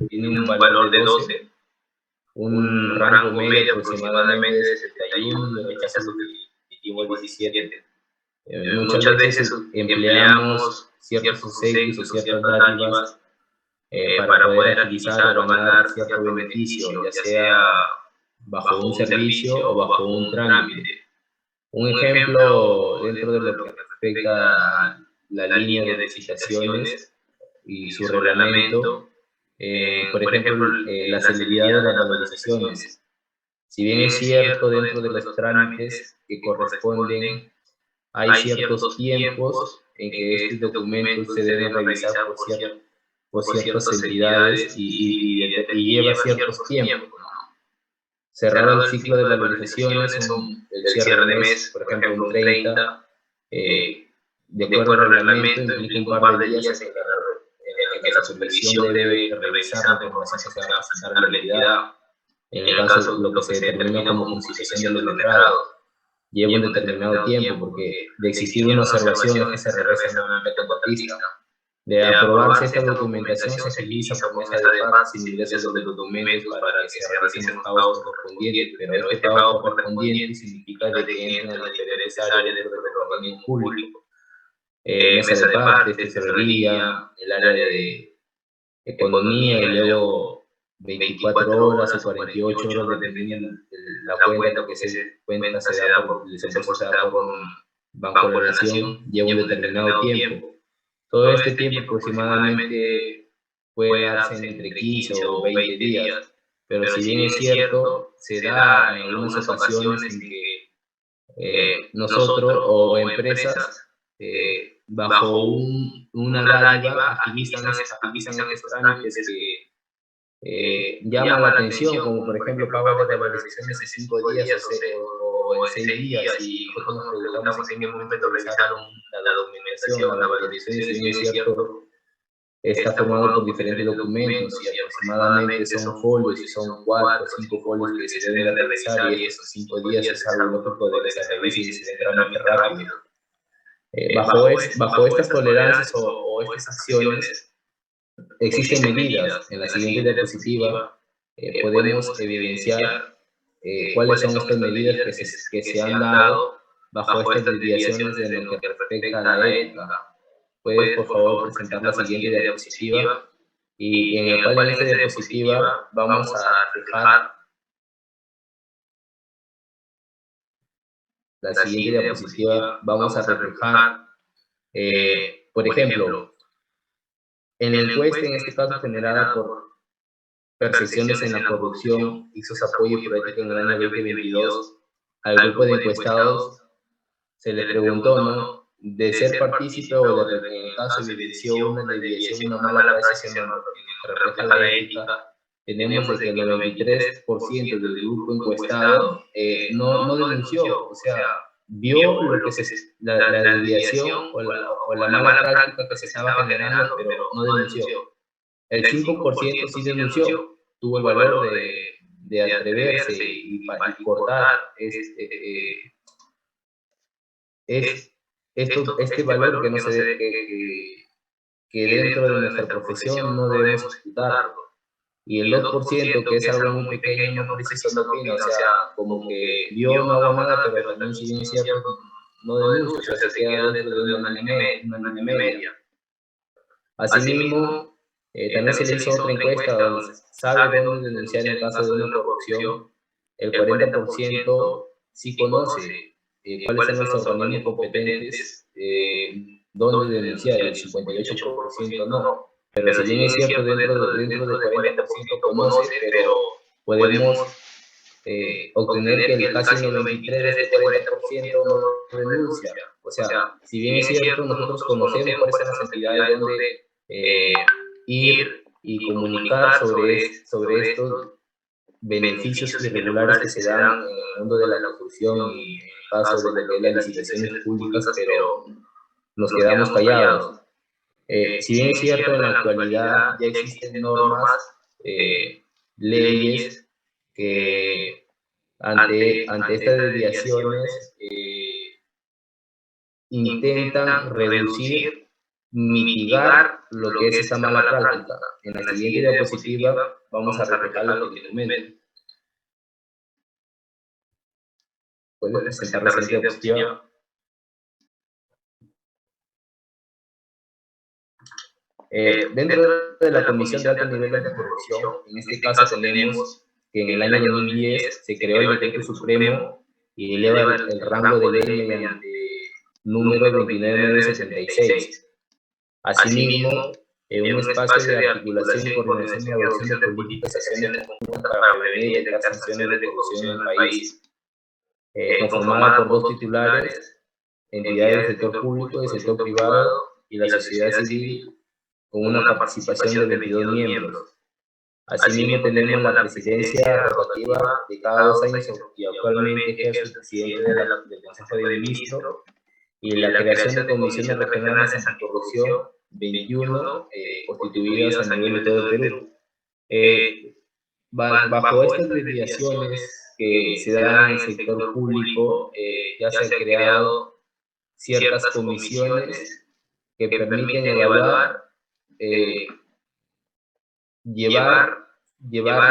tiene un valor de 12, un rango medio aproximadamente de 71 y el rechazo definitivo el 17. Muchas veces empleamos ciertos subsidios o ciertas dádivas para poder agilizar o ganar cierto beneficio, ya sea bajo un servicio o bajo un trámite. Un ejemplo dentro de lo que respecta a la línea de licitaciones y su reglamento, por ejemplo, la celeridad de las valorizaciones. Si bien es cierto, dentro de los trámites que corresponden, hay ciertos tiempos en que estos documentos se deben revisar por ciertas entidades y lleva ciertos tiempos, ¿no? Cerrado el ciclo de valorizaciones, el cierre de mes, por ejemplo, un 30, de acuerdo al reglamento, implica un par de días en que la supervisión debe revisar la información que se va a presentar a la entidad. En el caso, lo que se determina como conciliación de los letrados lleva un determinado tiempo, porque de existir una observación es que se regresa nuevamente al contratista. De aprobarse esta documentación, se agiliza por mesa de paz sin ingresos de los documentos para que se realicen los pagos correspondientes, pero este pago correspondiente significa de que entran las diferentes áreas dentro del organismo público. Mesa de partes, tesorería, el área de economía y luego 24 horas o 48 horas dependiendo de la cuenta, porque esa cuenta se da por, el desembolso se da por un banco de la nación, lleva un determinado tiempo. Todo este tiempo aproximadamente puede darse entre 15 o 20 días, pero si bien es cierto, se da en algunas ocasiones en que nosotros o empresas bajo una dádiva agilizan estos trámites que llaman la atención, como por ejemplo pago de valorizaciones en 5 días o en 6 días, y nosotros nos preguntamos en qué momento realizaron la documentación, la valorización, si bien es cierto, está formado por diferentes documentos y aproximadamente son folios, y son 4 o 5 folios que se deben realizar, y estos 5 días es algo lógico de que se revise y se dé trámite rápido. Bajo estas tolerancias o estas acciones, existen medidas. En la siguiente diapositiva podemos evidenciar cuáles son estas medidas que se han dado bajo estas desviaciones de lo que respecta a la ética. Puedes, por favor, presentar la siguiente diapositiva, y en el cual en esta diapositiva vamos a reflejar la siguiente diapositiva, vamos a reflejar, por ejemplo, en la encuesta, en este caso generada por Percepciones en la Corrupción, Ixos Apoyo y Política en el año 2022, al grupo de encuestados se le preguntó, ¿no?, de ser partícipe o de, en el caso evidenció una desviación, una mala práctica en lo que refleja la ética. Tenemos de que el 93% del grupo encuestado no denunció, o sea, vio lo que la desviación o la mala práctica que se estaba generando, pero no denunció. El 5% sí denunció, tuvo el valor de atreverse y cortar este valor que no se debe, que dentro de nuestra profesión no debemos ocultarlo. Y el 2%, que es algo muy pequeño, no precisa la opinión, o sea, como que vio no hago nada, pero también si bien es cierto, no denuncia, o sea, se queda dentro de una línea media. Asimismo, también se le hizo otra encuesta donde sabe dónde denunciar en caso de una corrupción. El 40% sí conoce cuáles son los organismos competentes dónde denunciar, el 58% no. Pero si bien es cierto, dentro del 40% conoce, pero podemos obtener que casi el 93% de este 40% no denuncia. O sea, si bien es cierto, nosotros conocemos cuáles son las entidades donde ir y comunicar sobre estos beneficios irregulares que se dan en el mundo de la construcción y en el caso de lo que es las licitaciones públicas, pero nos quedamos callados. Si bien es cierto, en la actualidad ya existen normas, leyes que ante estas desviaciones intentan reducir mitigar lo que es esta mala práctica. En la siguiente diapositiva vamos a reflejar lo que te comento. ¿Puedes presentar la siguiente diapositiva? Dentro de la Comisión de Alto Nivel de Anticorrupción, en este caso tenemos que en el año 2010 se creó el Decreto Supremo y eleva el rango de ley mediante número 29976. Asimismo, un espacio de articulación y coordinación y adopción de políticas y acciones conjuntas para prevenir y detectar sanciones de corrupción en el país, conformada por dos titulares, entidades del sector público y sector privado y la sociedad civil, con una participación de 22 miembros. Asimismo, tenemos la presidencia rotativa de cada 2 años y actualmente ejerce el presidente del Consejo de Ministros, y la creación de comisiones regionales anticorrupción 21 constituidas a nivel de todo el Perú. Bajo estas desviaciones que se dan en el sector público, ya se han creado ciertas comisiones que permiten evaluar, llevar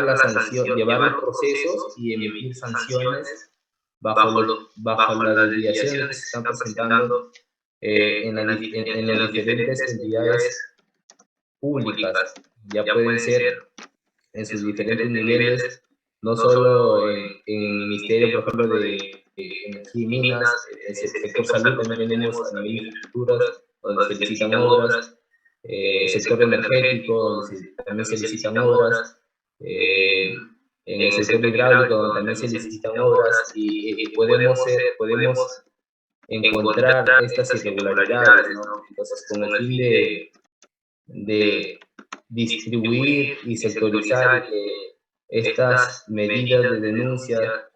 la sanción, llevar los procesos y emitir sanciones bajo las desviaciones que se están presentando en las diferentes entidades públicas. Ya pueden ser en sus diferentes niveles, no solo en el Ministerio, por ejemplo, de Energía y Minas, el sector salud, también tenemos a nivel de infraestructuras, donde se licitan obras, sector energético, donde también se licitan obras, en el sector hidráulico, donde también se licitan obras, y podemos encontrar estas irregularidades, ¿no? Entonces, con el fin de distribuir y sectorizar y que estas medidas de denuncia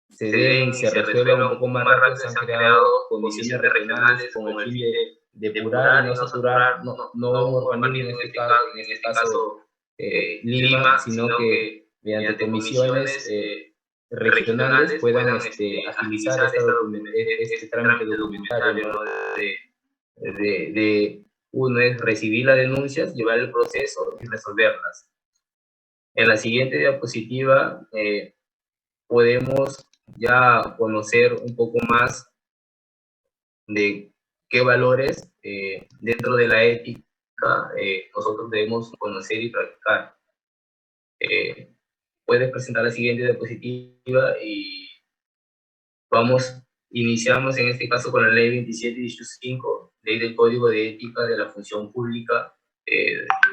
se den y se resuelvan un poco más rápido, se han creado comisiones regionales con el fin de depurar y no saturar, no un organismo en este caso Lima, sino que mediante comisiones regionales puedan agilizar este trámite documentario, ¿no? Uno es recibir las denuncias, llevar el proceso y resolverlas. En la siguiente diapositiva podemos ya conocer un poco más de qué valores dentro de la ética nosotros debemos conocer y practicar. Puedes presentar la siguiente diapositiva y iniciamos en este caso con la ley 27.5, ley del Código de Ética de la Función Pública,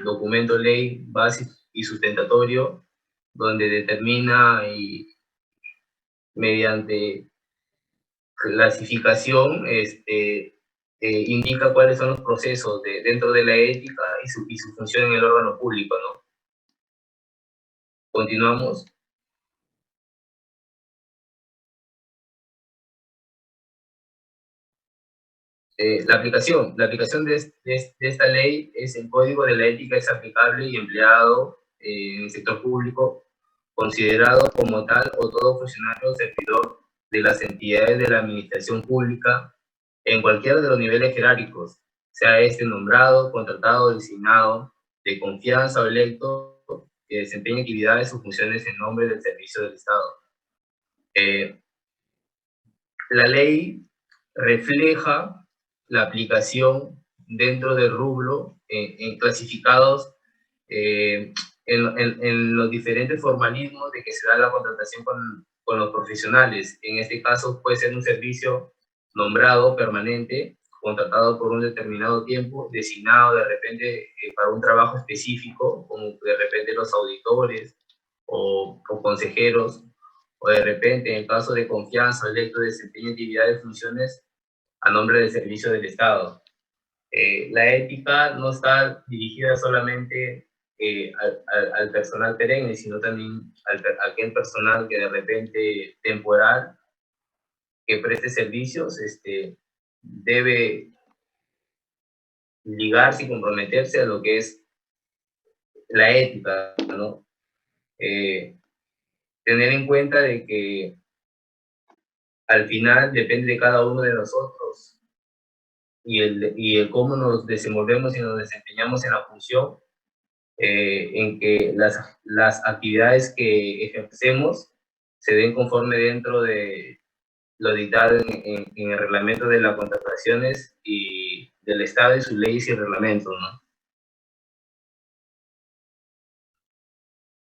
documento ley básico y sustentatorio, donde determina y mediante clasificación indica cuáles son los procesos dentro de la ética y su función en el órgano público, ¿no? Continuamos. La aplicación de esta ley es el Código de la Ética es aplicable y empleado en el sector público, considerado como tal o todo funcionario o servidor de las entidades de la administración pública en cualquiera de los niveles jerárquicos, sea este nombrado, contratado, designado, de confianza o electo, que desempeñe actividades o funciones en nombre del servicio del Estado. La ley refleja la aplicación dentro del rubro en clasificados en los diferentes formalismos de que se da la contratación con los profesionales. En este caso puede ser un servicio nombrado permanente, contratado por un determinado tiempo, designado de repente para un trabajo específico, como de repente los auditores o consejeros, o de repente, en el caso de confianza, electo desempeña actividades y funciones a nombre del servicio del Estado. La ética no está dirigida solamente al personal perenne, sino también a aquel personal que de repente temporal, que preste servicios, debe ligarse y comprometerse a lo que es la ética, ¿no? Tener en cuenta de que al final depende de cada uno de nosotros y el cómo nos desenvolvemos y nos desempeñamos en la función, en que las actividades que ejercemos se den conforme dentro de lo dictado en el reglamento de las contrataciones y del Estado y sus leyes y reglamentos, ¿no?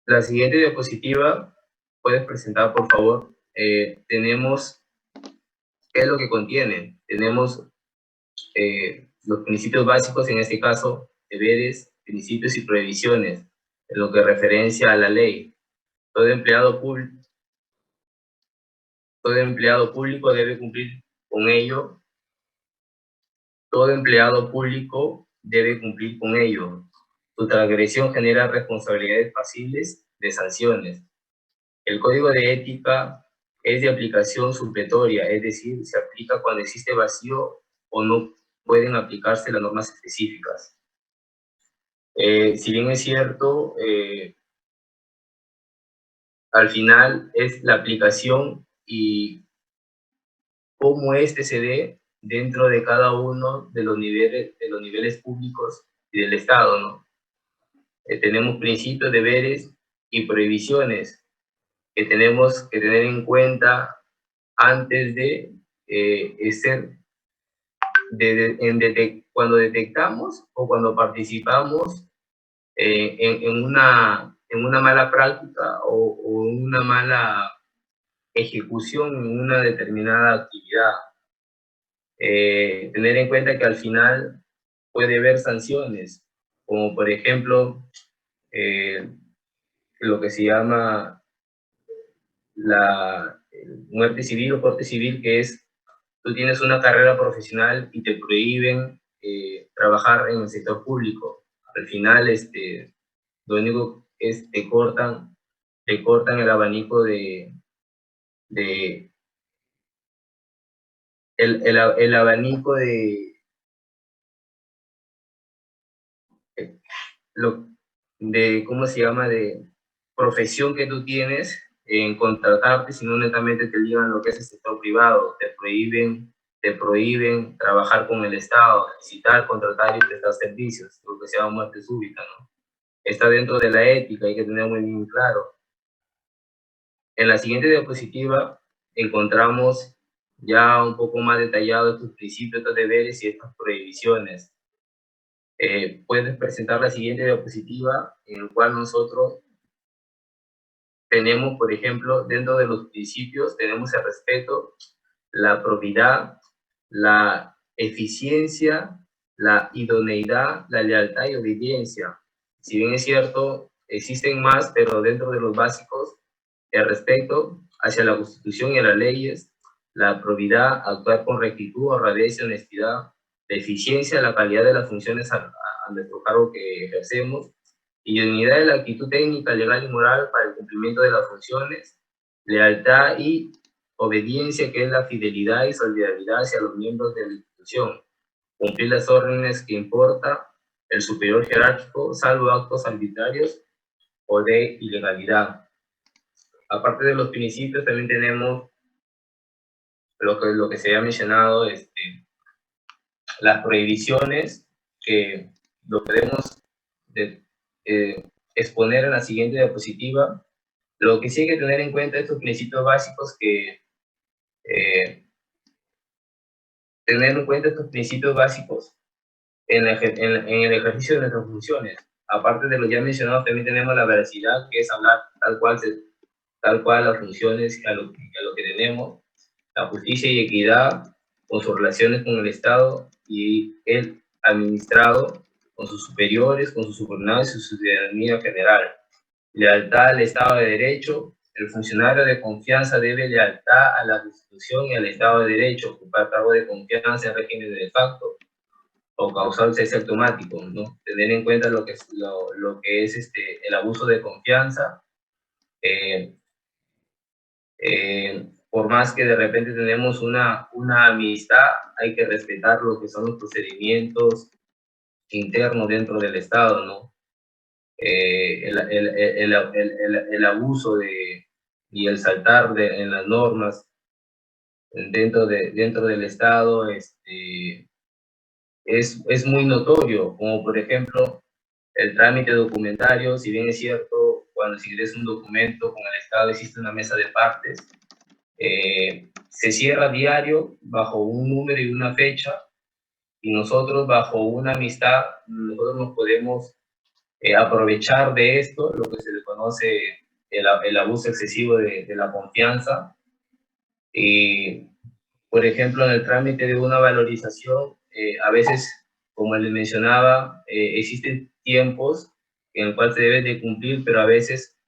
La siguiente diapositiva, puedes presentar, por favor. Tenemos, ¿qué es lo que contiene? Tenemos los principios básicos, en este caso, deberes, principios y prohibiciones, en lo que referencia a la ley. Todo empleado público debe cumplir con ello. Todo empleado público debe cumplir con ello. Su transgresión genera responsabilidades pasibles de sanciones. El Código de Ética es de aplicación supletoria, es decir, se aplica cuando existe vacío o no pueden aplicarse las normas específicas. Si bien es cierto, al final es la aplicación y cómo este se dé dentro de cada uno de los niveles públicos y del Estado, ¿no? Tenemos principios, deberes y prohibiciones que tenemos que tener en cuenta antes de cuando detectamos o cuando participamos en una mala práctica o una mala ejecución en una determinada actividad. Tener en cuenta que al final puede haber sanciones, como por ejemplo lo que se llama la muerte civil o corte civil, que es tú tienes una carrera profesional y te prohíben trabajar en el sector público. Al final, lo único es te cortan el abanico de el abanico lo, ¿cómo se llama? De profesión que tú tienes en contratarte, sino netamente te ligan lo que es el sector privado, te prohíben trabajar con el Estado, licitar, contratar y prestar servicios, lo que se llama muerte súbita, ¿no? Está dentro de la ética, hay que tener muy bien claro. En la siguiente diapositiva encontramos ya un poco más detallado estos principios, estos deberes y estas prohibiciones. Puedes presentar la siguiente diapositiva, en la cual nosotros tenemos, por ejemplo, dentro de los principios, tenemos el respeto, la probidad, la eficiencia, la idoneidad, la lealtad y obediencia. Si bien es cierto, existen más, pero dentro de los básicos, el respeto hacia la Constitución y a las leyes, la probidad, actuar con rectitud, honradez y honestidad, la eficiencia, la calidad de las funciones a nuestro cargo que ejercemos, y unidad de la actitud técnica, legal y moral para el cumplimiento de las funciones, lealtad y obediencia, que es la fidelidad y solidaridad hacia los miembros de la institución, cumplir las órdenes que importa el superior jerárquico, salvo actos arbitrarios o de ilegalidad. Aparte de los principios, también tenemos lo que se ha mencionado, las prohibiciones, que lo podemos exponer en la siguiente diapositiva. Lo que sí hay que tener en cuenta estos principios básicos tener en cuenta estos principios básicos en el ejercicio de nuestras funciones. Aparte de lo ya mencionado, también tenemos la veracidad, que es hablar tal cual las funciones a lo que tenemos, la justicia y equidad con sus relaciones con el Estado y el administrado, con sus superiores, con sus subordinados y su ciudadanía general. Lealtad al Estado de Derecho. El funcionario de confianza debe lealtad a la Constitución y al Estado de Derecho, ocupar cargo de confianza en régimen de facto o causal cese automático, ¿no? Tener en cuenta lo que es el abuso de confianza. Por más que de repente tenemos una amistad, hay que respetar lo que son los procedimientos internos dentro del Estado, ¿no? El abuso y el saltar en las normas dentro del Estado, es muy notorio, como por ejemplo el trámite documentario. Si bien es cierto, cuando se ingresa un documento con el Estado existe una mesa de partes, se cierra diario bajo un número y una fecha, y nosotros bajo una amistad, nosotros nos podemos aprovechar de esto, lo que se le conoce el abuso excesivo de la confianza. Y, por ejemplo, en el trámite de una valorización, a veces, como les mencionaba, existen tiempos en el cual se debe de cumplir, pero a veces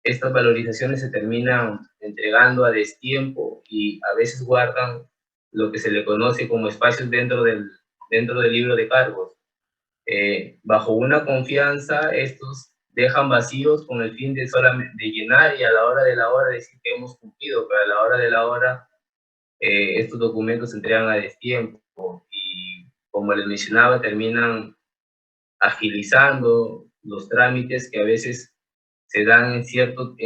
estas valorizaciones se terminan entregando a destiempo y a veces guardan lo que se le conoce como espacios dentro del libro de cargos. Bajo una confianza, estos dejan vacíos con el fin de solamente de llenar, y a la hora de la hora decir que hemos cumplido, pero a la hora de la hora estos documentos se entregan a destiempo y, como les mencionaba, terminan agilizando los trámites que a veces se dan en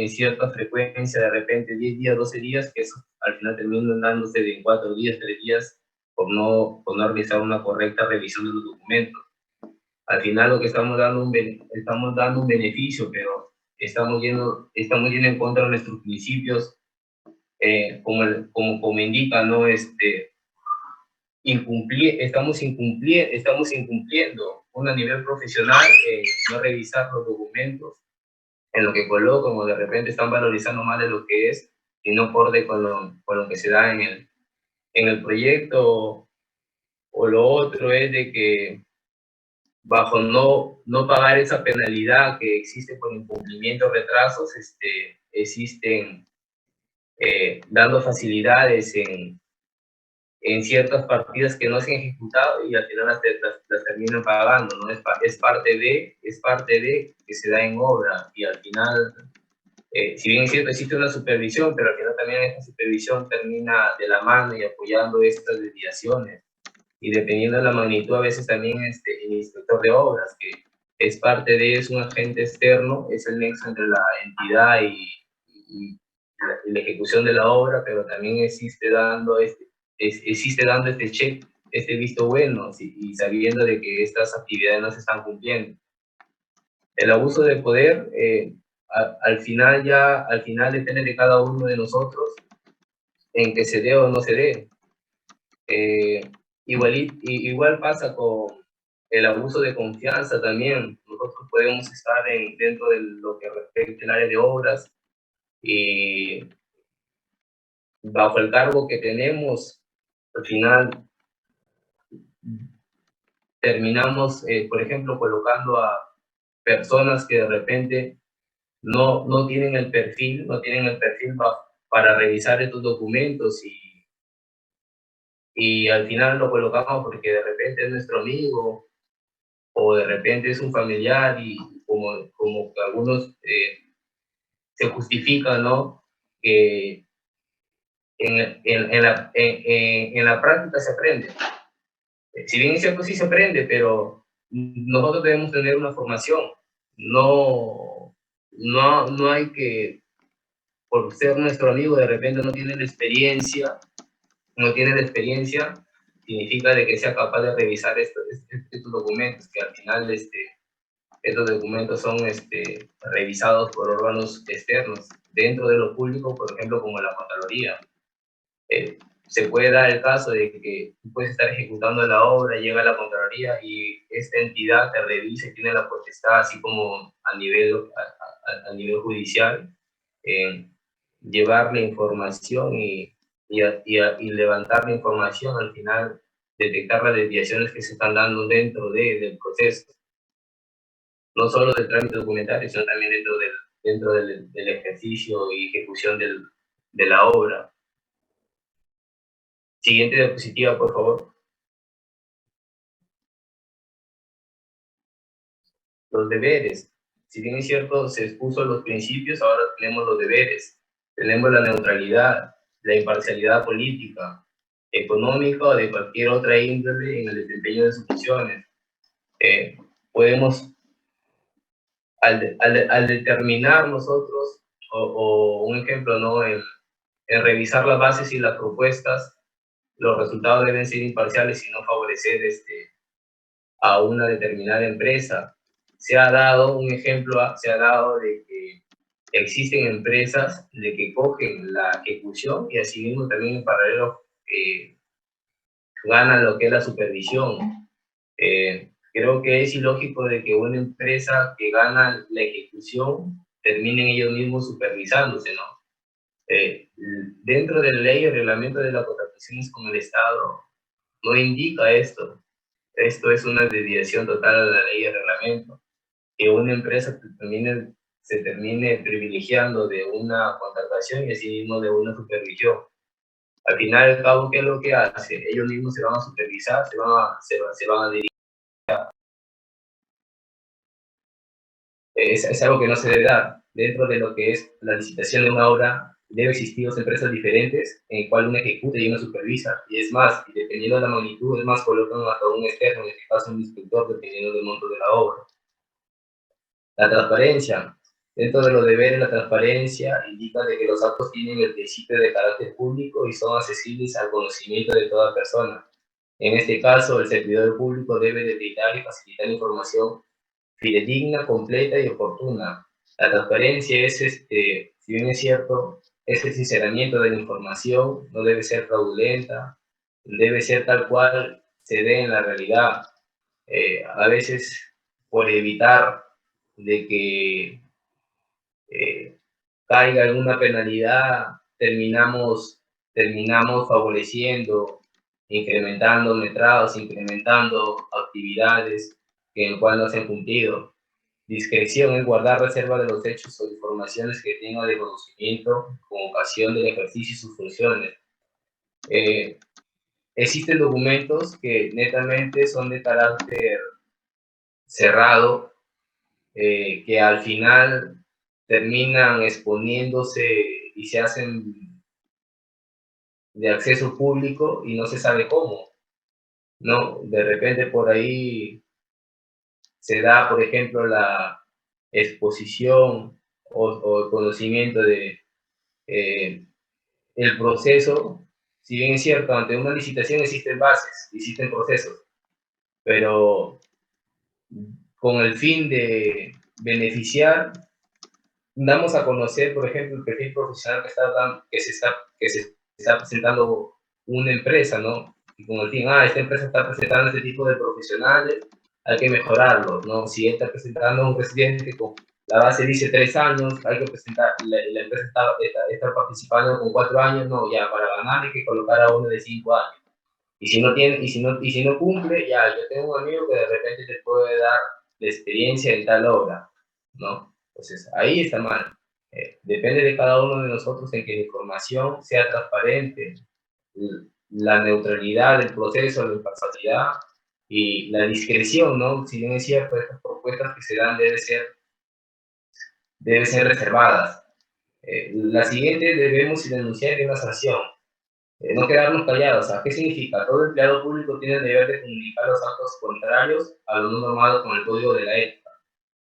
cierta frecuencia, de repente 10 días, 12 días, que eso al final terminan dándose de 4 días, 3 días, por no realizar una correcta revisión de los documentos. Al final lo que estamos dando un beneficio, pero estamos yendo en contra de nuestros principios, como indica, ¿no? Estamos incumpliendo a nivel profesional, no revisar los documentos en lo que colocan, o de repente están valorizando más de lo que es, y no acorde con lo que se da en el proyecto. O lo otro es de que bajo no pagar esa penalidad que existe por incumplimiento o retrasos, existen dando facilidades en ciertas partidas que no se han ejecutado, y al final las terminan pagando, ¿no? Es parte de que se da en obra, y al final, si bien es cierto, existe una supervisión, pero al final también esta supervisión termina de la mano y apoyando estas desviaciones. Y dependiendo de la magnitud, a veces también el inspector de obras, que es parte de, es un agente externo, es el nexo entre la entidad y la ejecución de la obra, pero también existe dando este check, este visto bueno, y sabiendo de que estas actividades no se están cumpliendo. El abuso de poder, al final depende de cada uno de nosotros en que se dé o no se dé. Igual pasa con el abuso de confianza también. Nosotros podemos estar dentro de lo que respecta al área de obras, y bajo el cargo que tenemos, al final terminamos, por ejemplo, colocando a personas que de repente no tienen el perfil, para revisar estos documentos, y al final lo colocamos porque de repente es nuestro amigo, o de repente es un familiar, y como que algunos se justifican, ¿no? Que en la práctica se aprende. Si bien es cierto, sí se aprende, pero nosotros debemos tener una formación. No hay que, por ser nuestro amigo, de repente no tiene la experiencia, significa de que sea capaz de revisar estos documentos, que al final estos documentos son revisados por órganos externos, dentro de lo público, por ejemplo, como la Contraloría. Se puede dar el caso de que tú puedes estar ejecutando la obra, llega la Contraloría y esta entidad te revisa y tiene la potestad, así como a nivel judicial, llevar la información y levantar la información, al final detectar las desviaciones que se están dando dentro del proceso, no solo del trámite documentario, sino también dentro del ejercicio y ejecución de la obra. Siguiente diapositiva, por favor. Los deberes. Si bien es cierto, se expuso los principios, ahora tenemos los deberes. Tenemos la neutralidad, la imparcialidad política, económica o de cualquier otra índole en el desempeño de sus funciones. Podemos, al determinar nosotros, o un ejemplo, ¿no? En revisar las bases y las propuestas los resultados deben ser imparciales y no favorecer a una determinada empresa. Se ha dado un ejemplo, se ha dado de que existen empresas de que cogen la ejecución y así mismo también en paralelo ganan lo que es la supervisión. Creo que es ilógico de que una empresa que gana la ejecución terminen ellos mismos supervisándose, ¿no? Dentro de la ley, el reglamento de las contrataciones con el Estado no indica esto. Esto es una desviación total de la ley y el reglamento. Que una empresa se termine privilegiando de una contratación y así mismo de una supervisión. Al final y al cabo, ¿qué es lo que hace? Ellos mismos se van a supervisar, se van a dirigir. Es algo que no se debe dar. Dentro de lo que es la licitación de una obra, debe existir dos empresas diferentes en el cual una ejecuta y una supervisa. Y es más, y dependiendo de la magnitud, es más, colocan hasta un externo, en este caso un inspector, dependiendo del monto de la obra. La transparencia. Dentro de los deberes, la transparencia indica de que los actos tienen el principio de carácter público y son accesibles al conocimiento de toda persona. En este caso, el servidor público debe de brindar y facilitar información fidedigna, completa y oportuna. La transparencia es, si bien es cierto, es el sinceramiento de la información, no debe ser fraudulenta, debe ser tal cual se dé en la realidad. A veces, por evitar de que caiga alguna penalidad, terminamos favoreciendo, incrementando metrados, incrementando actividades que en el cual no se han cumplido. Discreción es guardar reserva de los hechos o informaciones que tenga de conocimiento con ocasión del ejercicio y sus funciones. Existen documentos que netamente son de carácter cerrado, que al final terminan exponiéndose y se hacen de acceso público y no se sabe cómo, ¿no? De repente por ahí se da, por ejemplo, la exposición o conocimiento de el proceso. Si bien es cierto, ante una licitación existen bases, existen procesos, pero con el fin de beneficiar, damos a conocer, por ejemplo, el perfil profesional que se está presentando una empresa, ¿no? Y con el fin, esta empresa está presentando este tipo de profesionales, hay que mejorarlo, ¿no? Si está presentando un residente con la base dice 3 años, hay que presentar, la empresa está participando con 4 años, no, ya, para ganar hay que colocar a uno de 5 años. Y si no tiene, y si no cumple, ya, yo tengo un amigo que de repente te puede dar de experiencia en tal obra, ¿no? Entonces, ahí está mal. Depende de cada uno de nosotros en que la información sea transparente, la neutralidad del proceso, la imparcialidad y la discreción, ¿no? Si bien es cierto, estas propuestas que se dan deben ser reservadas. La siguiente, debemos denunciar una sanción. No quedarnos callados. ¿Qué significa? Todo empleado público tiene el deber de comunicar los actos contrarios a lo no normado con el Código de la Ética.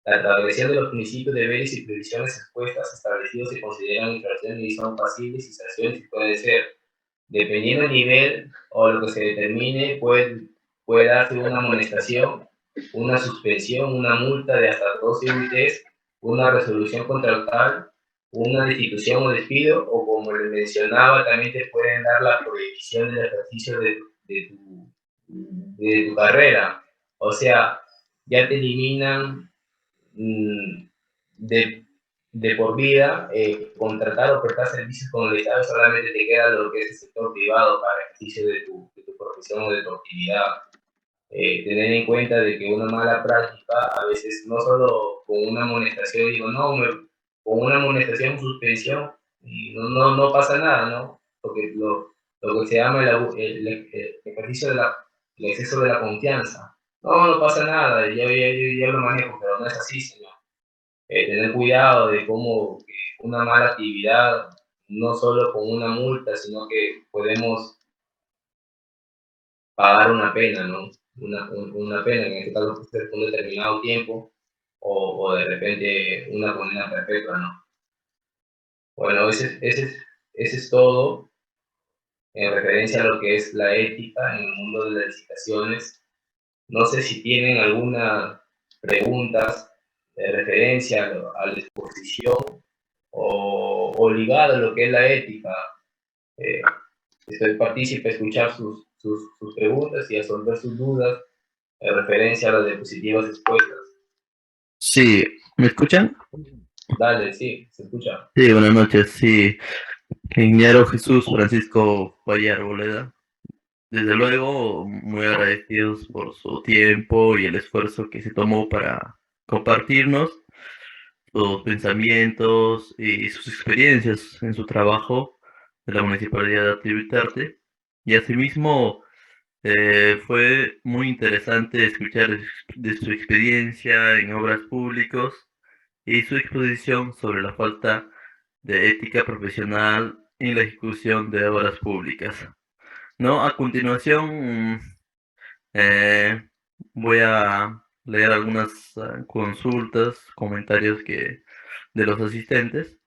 La transgresión de los principios, deberes y previsiones expuestas establecidos se consideran infracciones y son pasibles y sanciones que pueden ser, dependiendo del nivel o lo que se determine, puede darse una amonestación, una suspensión, una multa de hasta 12 UITs, una resolución contractual, una destitución o despido, o como les mencionaba, también te pueden dar la prohibición del ejercicio de tu carrera. O sea, ya te eliminan de, de por vida, contratar o prestar servicios con el Estado, solamente te queda lo que es el sector privado para el ejercicio de tu profesión o de tu actividad. Tener en cuenta de que una mala práctica, a veces no solo con una amonestación, digo, no, con una amonestación, suspensión, y no pasa nada, ¿no? Porque lo que se llama el ejercicio el exceso de la confianza. No pasa nada, ya lo manejo, pero no es así, señor. Tener cuidado de cómo una mala actividad, no solo con una multa, sino que podemos pagar una pena, ¿no? Una pena, en este caso puede ser un determinado tiempo o de repente una condena perpetua, ¿no? Bueno, ese es todo. en referencia a lo que es la ética en el mundo de las licitaciones. No sé si tienen algunas preguntas de referencia a la exposición o ligada a lo que es la ética. Estoy partícipe a escuchar sus preguntas y a resolver sus dudas en referencia a las diapositivas expuestas. Sí, ¿me escuchan? Dale, sí, se escucha. Sí, buenas noches, sí. Ingeniero Jesús Francisco Valle Arboleda. Desde luego, muy agradecidos por su tiempo y el esfuerzo que se tomó para compartirnos sus pensamientos y sus experiencias en su trabajo de la Municipalidad de Ativitarte. Y asimismo, fue muy interesante escuchar de su experiencia en obras públicas y su exposición sobre la falta de ética profesional en la ejecución de obras públicas. ¿No? A continuación, eh, voy a leer algunas consultas, comentarios de los asistentes.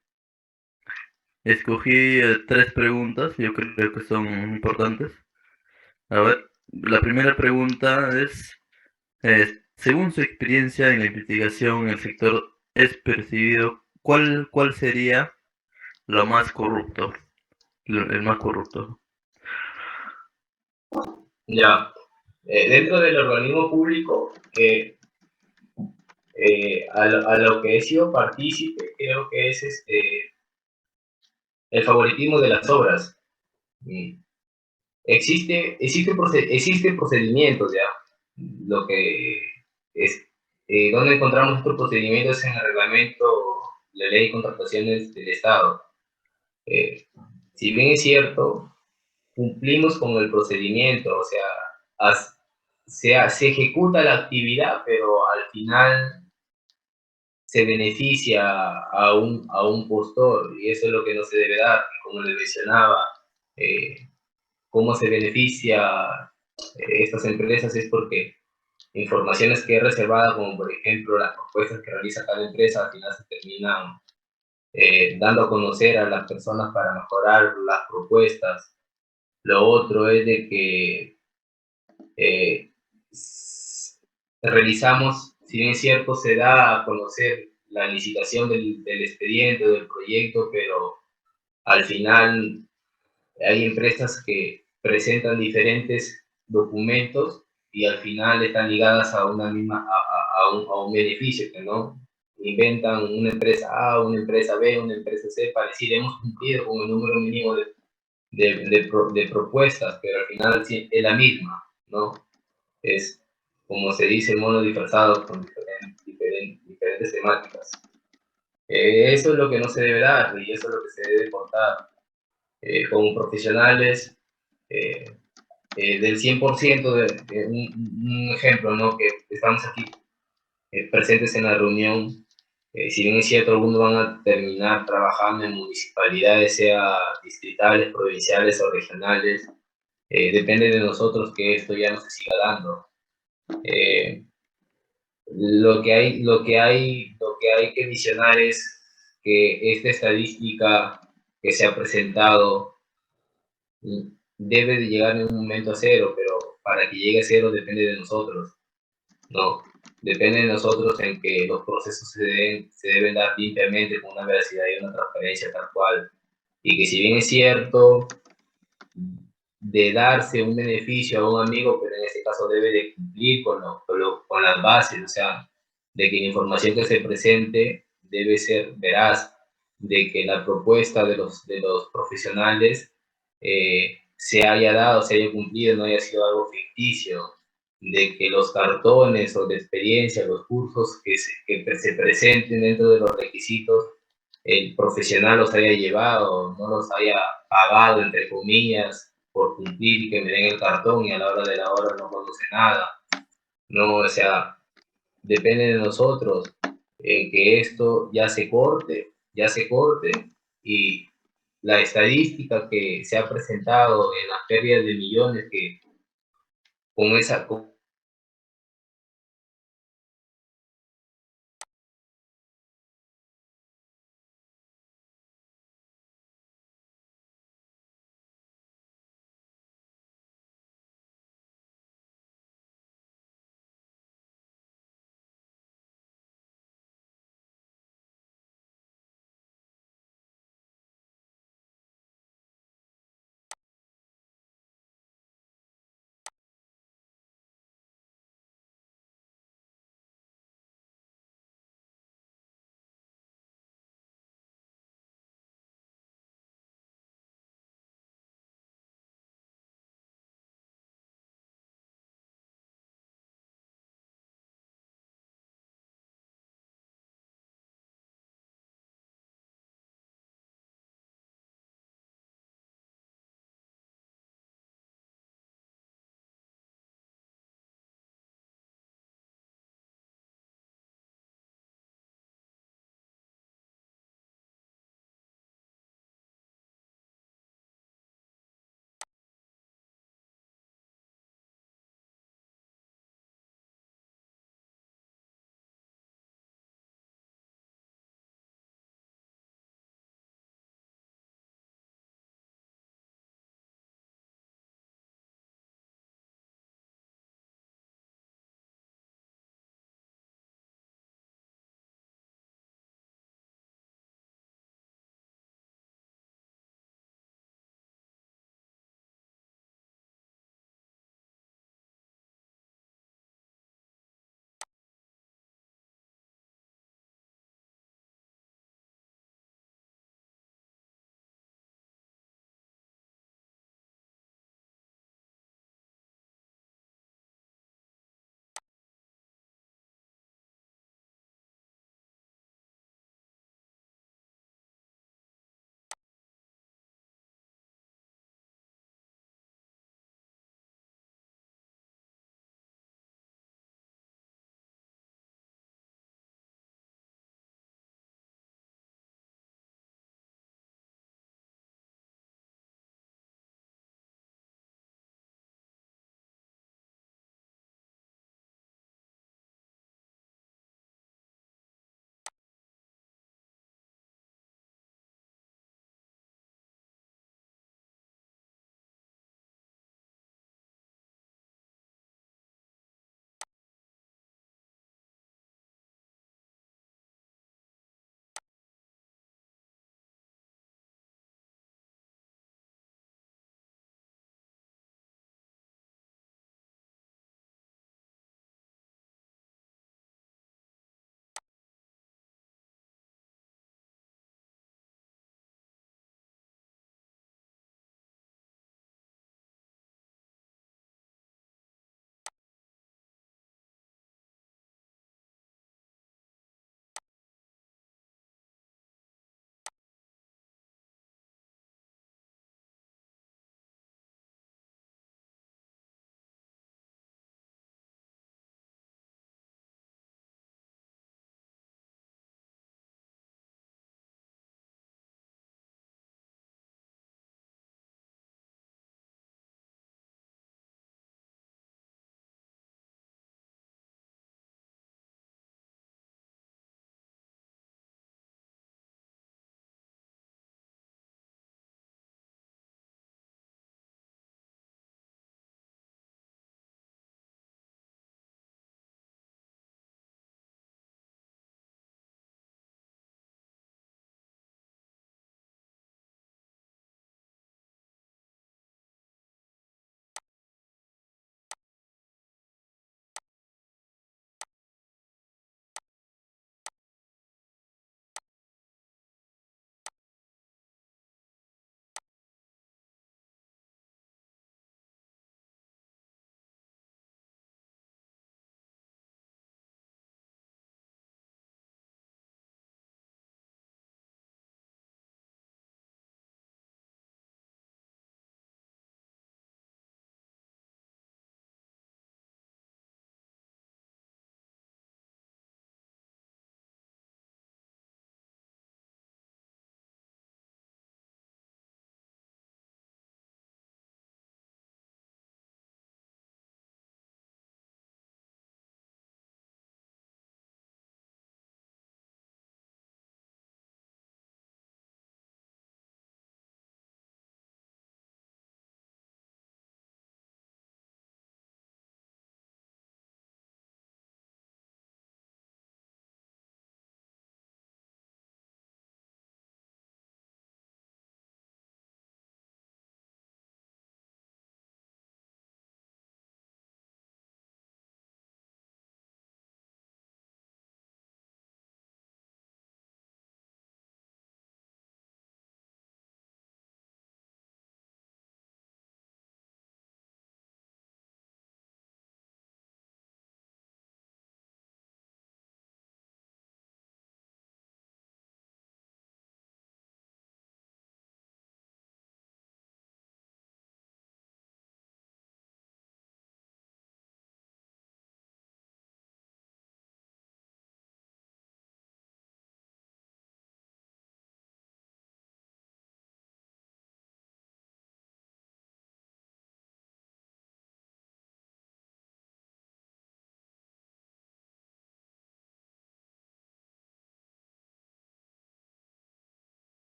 Escogí 3 preguntas, yo creo que son importantes. A ver, la primera pregunta es, según su experiencia en la investigación en el sector, ¿es percibido cuál sería lo más corrupto? El más corrupto. Ya. Dentro del organismo público, a lo que he sido partícipe, creo que es el favoritismo de las obras. Existen procedimientos, ya. Lo que es, donde encontramos estos procedimientos en el reglamento, la ley de contrataciones del Estado. Si bien es cierto, cumplimos con el procedimiento, o sea, se ejecuta la actividad, pero al final se beneficia a un postor, y eso es lo que no se debe dar. Como les mencionaba, cómo se beneficia estas empresas es porque informaciones que es reservada, como por ejemplo las propuestas que realiza cada empresa, al final se terminan dando a conocer a las personas para mejorar las propuestas. Lo otro es de que eh, realizamos, si bien es cierto, se da a conocer la licitación del expediente, del proyecto, pero al final hay empresas que presentan diferentes documentos y al final están ligadas a una misma, a un beneficio, que no inventan una empresa A, una empresa B, una empresa C, para decir hemos cumplido con el número mínimo de propuestas, pero al final sí, es la misma, ¿no? Es, como se dice, mono disfrazado con diferentes temáticas. Eso es lo que no se debe dar y eso es lo que se debe contar. Como profesionales, eh, del 100% un ejemplo, ¿no? Que estamos aquí presentes en la reunión, si bien es cierto, algunos van a terminar trabajando en municipalidades, sea distritales, provinciales o regionales, depende de nosotros que esto ya no se siga dando. Lo que hay que visionar es que esta estadística que se ha presentado debe de llegar en un momento a cero, pero para que llegue a cero depende de nosotros, ¿no? Depende de nosotros en que los procesos se deben dar limpiamente, con una veracidad y una transparencia tal cual. Y que si bien es cierto, de darse un beneficio a un amigo, pero en este caso debe de cumplir con las bases, o sea, de que la información que se presente debe ser veraz, de que la propuesta de los profesionales se haya dado, se haya cumplido, no haya sido algo ficticio, de que los cartones o de experiencia, los cursos que se presenten dentro de los requisitos, el profesional los haya llevado, no los haya pagado, entre comillas, por cumplir y que me den el cartón y a la hora de la hora no conoce nada. No, o sea, depende de nosotros en que esto ya se corte y la estadística que se ha presentado en las pérdidas de millones que con